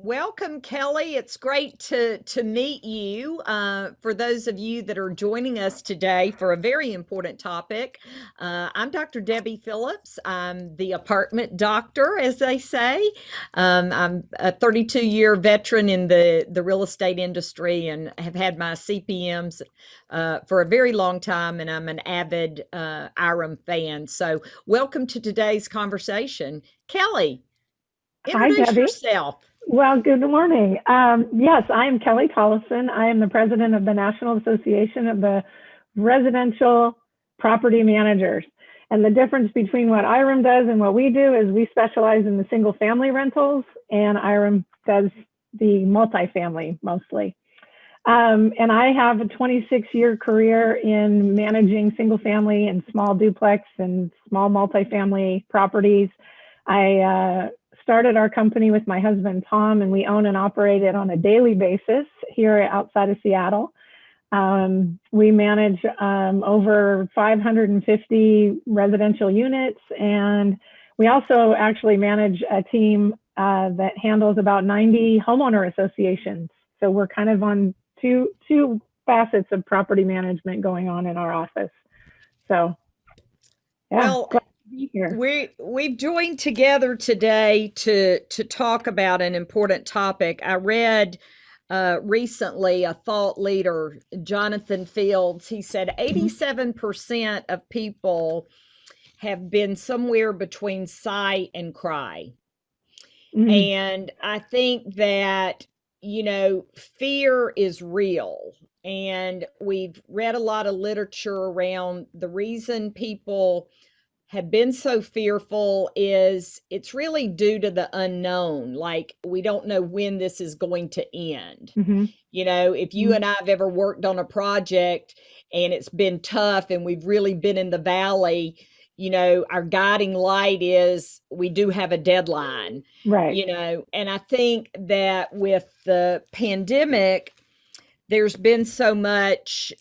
Welcome, Kelly. It's great to meet you. For those of you that are joining us today for a very important topic, I'm Dr. Debbie Phillips. I'm the apartment doctor, as they say. I'm a 32-year veteran in the real estate industry and have had my CPMs for a very long time, and I'm an avid IREM fan. So, welcome to today's conversation. Kelly, Hi, introduce Debbie. yourself. Well, good morning. Yes, I am Kelly Tollefson. I am the president of the National Association of the Residential Property Managers. And the difference between what IREM does and what we do is we specialize in the single family rentals, and IREM does the multifamily mostly. And I have a 26-year career in managing single family and small duplex and small multifamily properties. I started our company with my husband, Tom, and we own and operate it on a daily basis here outside of Seattle. We manage over 550 residential units, and we also actually manage a team that handles about 90 homeowner associations. So we're kind of on two facets of property management going on in our office. So yeah, Well, glad to be here. we've joined together today to talk about an important topic. I read recently a thought leader, Jonathan Fields. He said Mhm. 87% of people have been somewhere between sigh and cry. Mhm. And I think that, fear is real. And we've read a lot of literature around the reason people have been so fearful is it's really due to the unknown. Like, we don't know when this is going to end. Mhm. If you Mhm. and I have ever worked on a project and it's been tough and we've really been in the valley, our guiding light is we do have a deadline, Right. and I think that with the pandemic, there's been so much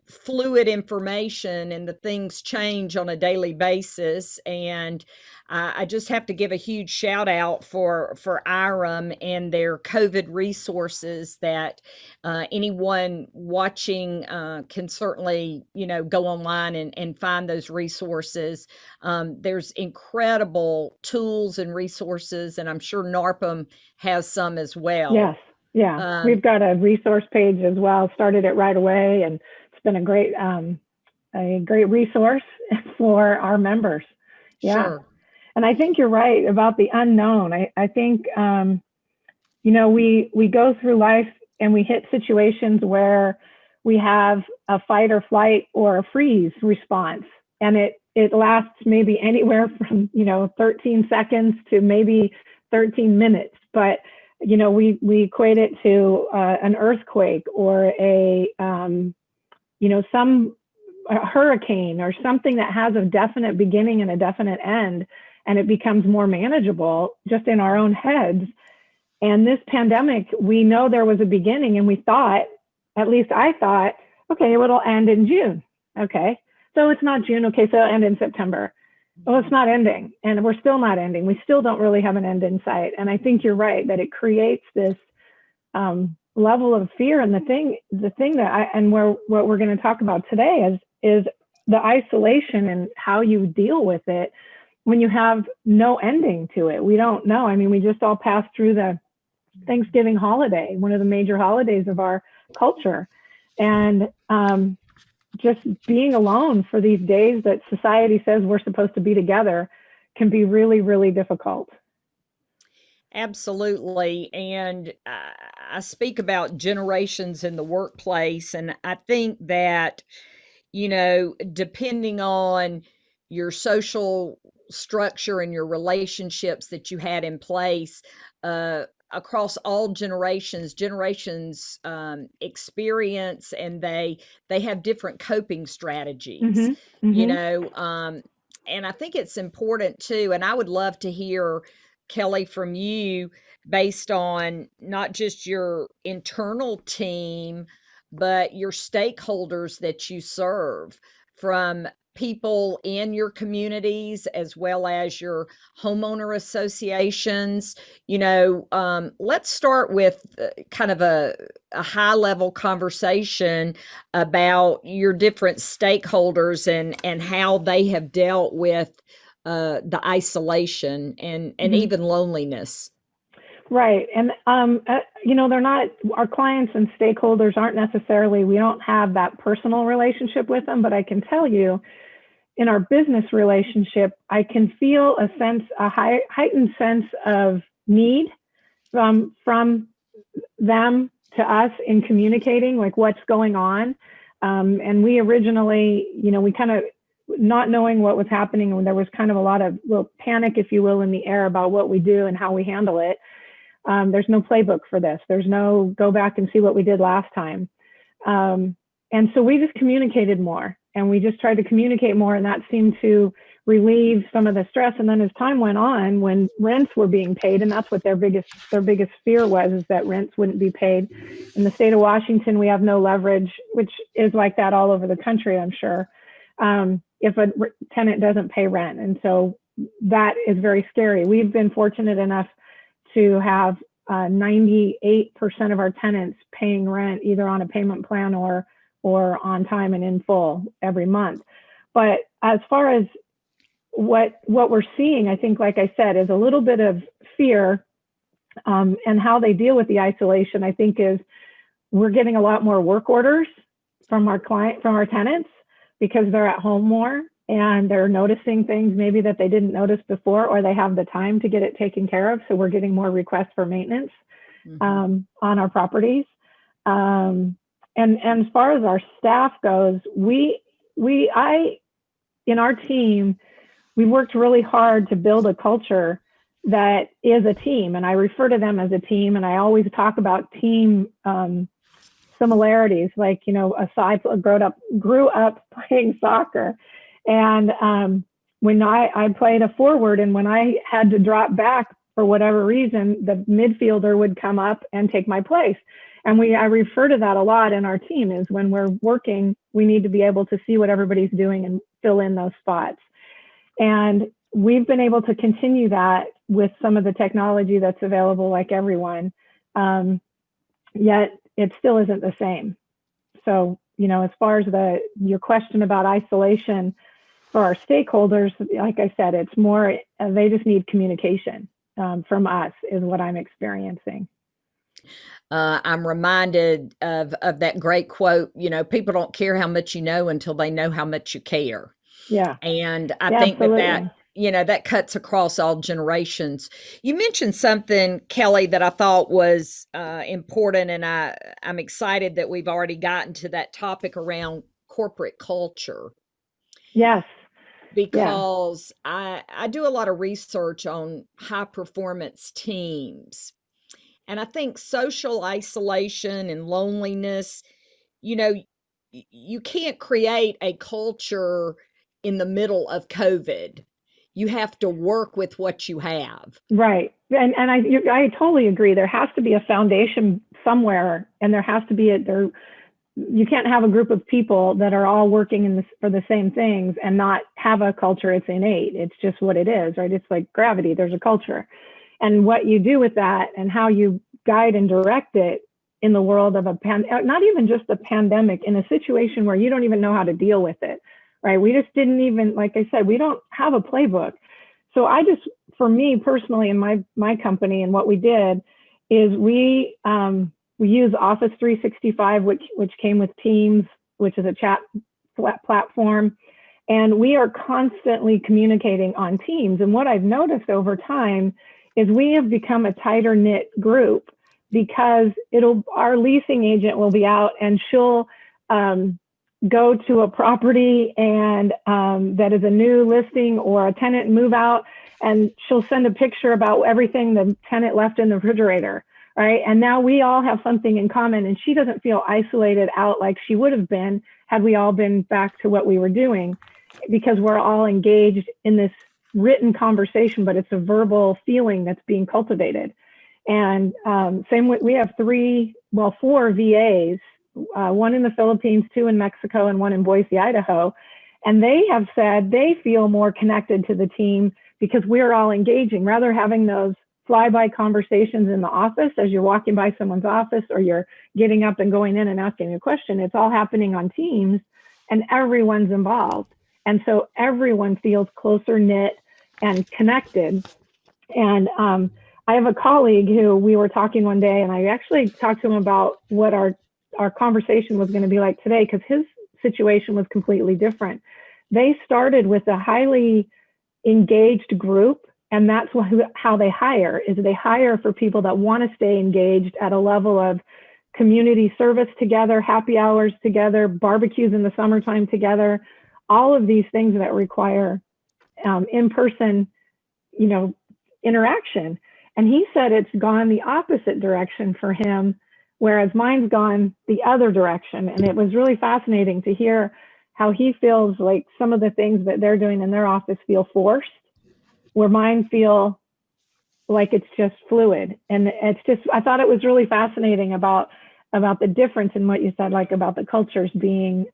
fluid information and the things change on a daily basis. And I just have to give a huge shout out for IREM and their COVID resources that anyone watching can certainly, go online and find those resources. There's incredible tools and resources, and I'm sure NARPM has some as well. Yes. Yeah. Um, We've got a resource page as well. Started it right away, and it's been a great resource for our members. Yeah. sure. And I think you're right about the unknown. I think we go through life and we hit situations where we have a fight or flight or a freeze response, and it lasts maybe anywhere from 13 seconds to maybe 13 minutes. But we equate it to an earthquake or some a hurricane or something that has a definite beginning and a definite end, and it becomes more manageable just in our own heads. And this pandemic, we know there was a beginning, and we thought, at least I thought, okay, it'll end in June. Okay, so it's not June. Okay, so it'll end in September. Well, it's not ending, and we're still not ending. We still don't really have an end in sight. And I think you're right that it creates this level of fear. And the thing that what we're going to talk about today is the isolation and how you deal with it when you have no ending to it. We don't know. I mean, we just all passed through the Thanksgiving holiday, one of the major holidays of our culture, and just being alone for these days that society says we're supposed to be together can be really, really difficult. Absolutely. And I speak about generations in the workplace. And I think that, depending on your social structure and your relationships that you had in place, across all generations experience, and they have different coping strategies, Mm-hmm. you Mm-hmm. know. And I think it's important too, and I would love to hear, Kelly, from you, based on not just your internal team, but your stakeholders that you serve, from people in your communities as well as your homeowner associations. Let's start with kind of a high level conversation about your different stakeholders and how they have dealt with the isolation and Mhm. even loneliness. Right. And, they're not, our clients and stakeholders aren't necessarily, we don't have that personal relationship with them, but I can tell you in our business relationship, I can feel a heightened sense of need from them to us in communicating like what's going on. And we originally, we kind of not knowing what was happening, when there was kind of a lot of panic, if you will, in the air about what we do and how we handle it. There's no playbook for this. There's no go back and see what we did last time. And so we just communicated more, and we just tried to communicate more, and that seemed to relieve some of the stress. And then as time went on, when rents were being paid, and that's what their biggest fear was, is that rents wouldn't be paid. In the state of Washington, we have no leverage, which is like that all over the country, I'm sure, if a tenant doesn't pay rent. And so that is very scary. We've been fortunate enough to have 98% of our tenants paying rent either on a payment plan or on time and in full every month. But as far as what we're seeing, I think, like I said, is a little bit of fear, and how they deal with the isolation. I think is we're getting a lot more work orders from our tenants, because they're at home more and they're noticing things maybe that they didn't notice before, or they have the time to get it taken care of. So we're getting more requests for maintenance on our properties. And as far as our staff goes, in our team, we worked really hard to build a culture that is a team. And I refer to them as a team. And I always talk about team similarities. Like, I grew up playing soccer. And when I played a forward, and when I had to drop back for whatever reason, the midfielder would come up and take my place. And I refer to that a lot in our team, is when we're working, we need to be able to see what everybody's doing and fill in those spots. And we've been able to continue that with some of the technology that's available, like everyone. Yet it still isn't the same. So, as far as your question about isolation for our stakeholders, like I said, it's more, they just need communication from us, is what I'm experiencing. I'm reminded of that great quote, people don't care how much you know until they know how much you care. Yeah. And I Yeah, think absolutely. that cuts across all generations. You mentioned something, Kelly, that I thought was important, and I'm excited that we've already gotten to that topic around corporate culture. Yes. Yeah. Because I do a lot of research on high performance teams. And I think social isolation and loneliness, you know, you can't create a culture in the middle of COVID. You have to work with what you have. Right. And I totally agree. There has to be a foundation somewhere, and there has to be you can't have a group of people that are all working for the same things and not have a culture. It's innate. It's just what it is, right? It's like gravity. There's a culture. And what you do with that and how you guide and direct it in the world of not even just a pandemic, in a situation where you don't even know how to deal with it, right? We just didn't even, like I said, we don't have a playbook. So for me personally, in my company, and what we did is we use Office 365, which came with Teams, which is a chat platform. And we are constantly communicating on Teams. And what I've noticed over time is we have become a tighter knit group, because our leasing agent will be out, and she'll go to a property and that is a new listing or a tenant move out, and she'll send a picture about everything the tenant left in the refrigerator, right? And now we all have something in common, and she doesn't feel isolated out like she would have been had we all been back to what we were doing, because we're all engaged in this written conversation, but it's a verbal feeling that's being cultivated. And we have 4 VAs, one in the Philippines, 2 in Mexico, and 1 in Boise, Idaho. And they have said they feel more connected to the team because we're all engaging, rather having those fly-by conversations in the office as you're walking by someone's office or you're getting up and going in and asking a question. It's all happening on Teams and everyone's involved. And so everyone feels closer knit and connected. And I have a colleague who we were talking one day, and I actually talked to him about what our conversation was going to be like today, because his situation was completely different. They started with a highly engaged group, and that's how they hire, is they hire for people that want to stay engaged at a level of community service together, happy hours together, barbecues in the summertime together, all of these things that require in-person, interaction. And he said it's gone the opposite direction for him, whereas mine's gone the other direction. And it was really fascinating to hear how he feels like some of the things that they're doing in their office feel forced, where mine feel like it's just fluid. And it's just, I thought it was really fascinating about the difference in what you said, like about the cultures being,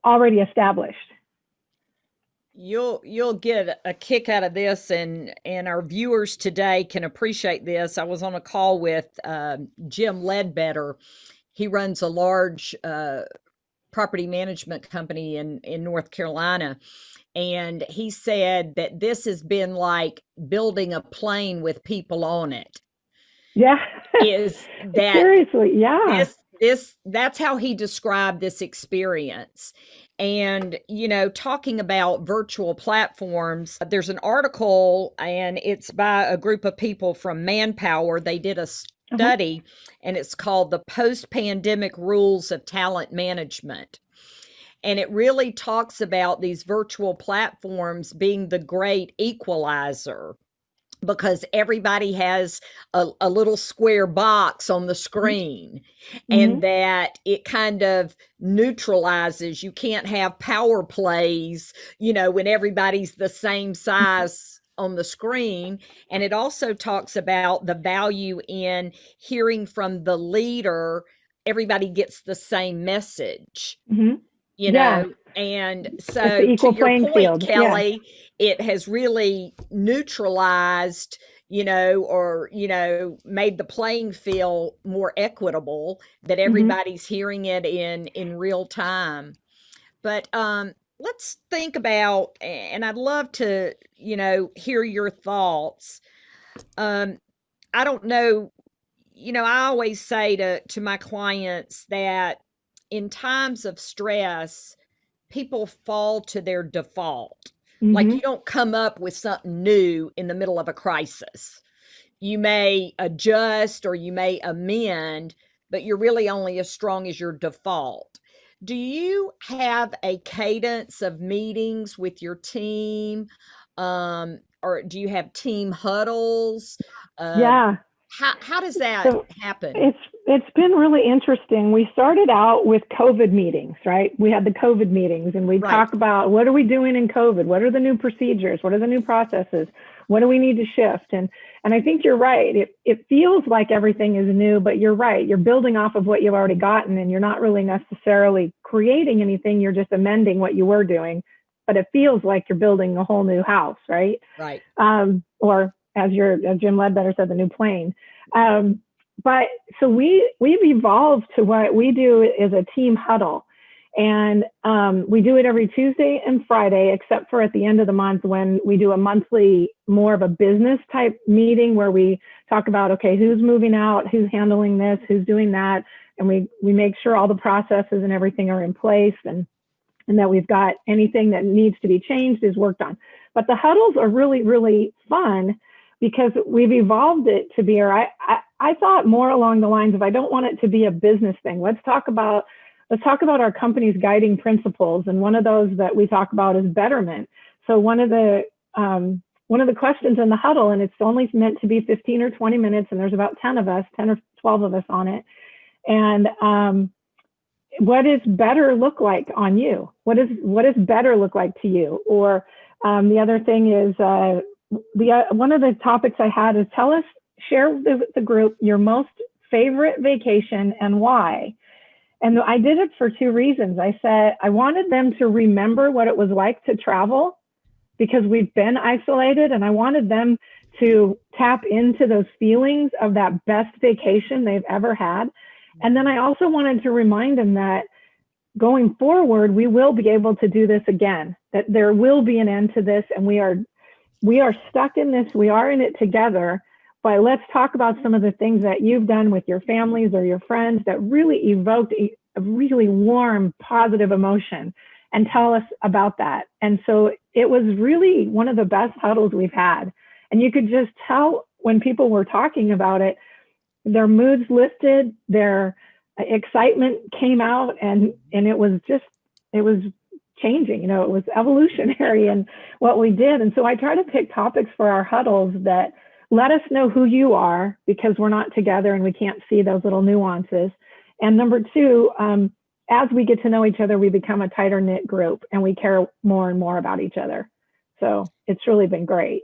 already established. You'll get a kick out of this, and our viewers today can appreciate this. I was on a call with Jim Ledbetter. He runs a large property management company in North Carolina, and he said that this has been like building a plane with people on it. Yeah. Is that seriously? Yeah. That's how he described this experience. And, talking about virtual platforms, there's an article, and it's by a group of people from Manpower. They did a study, and it's called The Post-Pandemic Rules of Talent Management. And it really talks about these virtual platforms being the great equalizer, because everybody has a little square box on the screen, and that it kind of neutralizes. You can't have power plays, when everybody's the same size on the screen. And it also talks about the value in hearing from the leader. Everybody gets the same message. And so to your point, Kelly, it has really neutralized, or, made the playing field more equitable, that everybody's hearing it in real time. But let's think about, and I'd love to, hear your thoughts. I don't know, I always say to my clients that in times of stress, people fall to their default. Like, you don't come up with something new in the middle of a crisis. You may adjust or you may amend, but you're really only as strong as your default. Do you have a cadence of meetings with your team? Or do you have team huddles? Yeah. How does that happen? It's been really interesting. We started out with COVID meetings, right? We had the COVID meetings, and we talk about, what are we doing in COVID? What are the new procedures? What are the new processes? What do we need to shift? And I think you're right. It feels like everything is new, but you're right. You're building off of what you've already gotten, and you're not really necessarily creating anything. You're just amending what you were doing, but it feels like you're building a whole new house, right? Right. Or as Jim Ledbetter said, the new plane. But so we've evolved to what we do is a team huddle. And we do it every Tuesday and Friday, except for at the end of the month when we do a monthly, more of a business type meeting where we talk about, okay, who's moving out, who's handling this, who's doing that. And we make sure all the processes and everything are in place, and that we've got anything that needs to be changed is worked on. But the huddles are really, really fun, because we've evolved it to be, or I thought more along the lines of, I don't want it to be a business thing. Let's talk about our company's guiding principles. And one of those that we talk about is betterment. So one of the questions in the huddle, and it's only meant to be 15 or 20 minutes, and there's about 10 or 12 of us on it. And what does better look like on you? What does better look like to you? Or the other thing is, one of the topics I had is share with the group your most favorite vacation and why. And I did it for two reasons. I said I wanted them to remember what it was like to travel because we've been isolated, and I wanted them to tap into those feelings of that best vacation they've ever had. And then I also wanted to remind them that going forward, we will be able to do this again, that there will be an end to this, and we are stuck in this, we are in it together. But let's talk about some of the things that you've done with your families or your friends that really evoked a really warm, positive emotion, and tell us about that. And so it was really one of the best huddles we've had. And you could just tell when people were talking about it, their moods lifted, their excitement came out, and it was changing, it was evolutionary in what we did. And so I try to pick topics for our huddles that let us know who you are, because we're not together and we can't see those little nuances. And number two, as we get to know each other, we become a tighter knit group and we care more and more about each other. So it's really been great.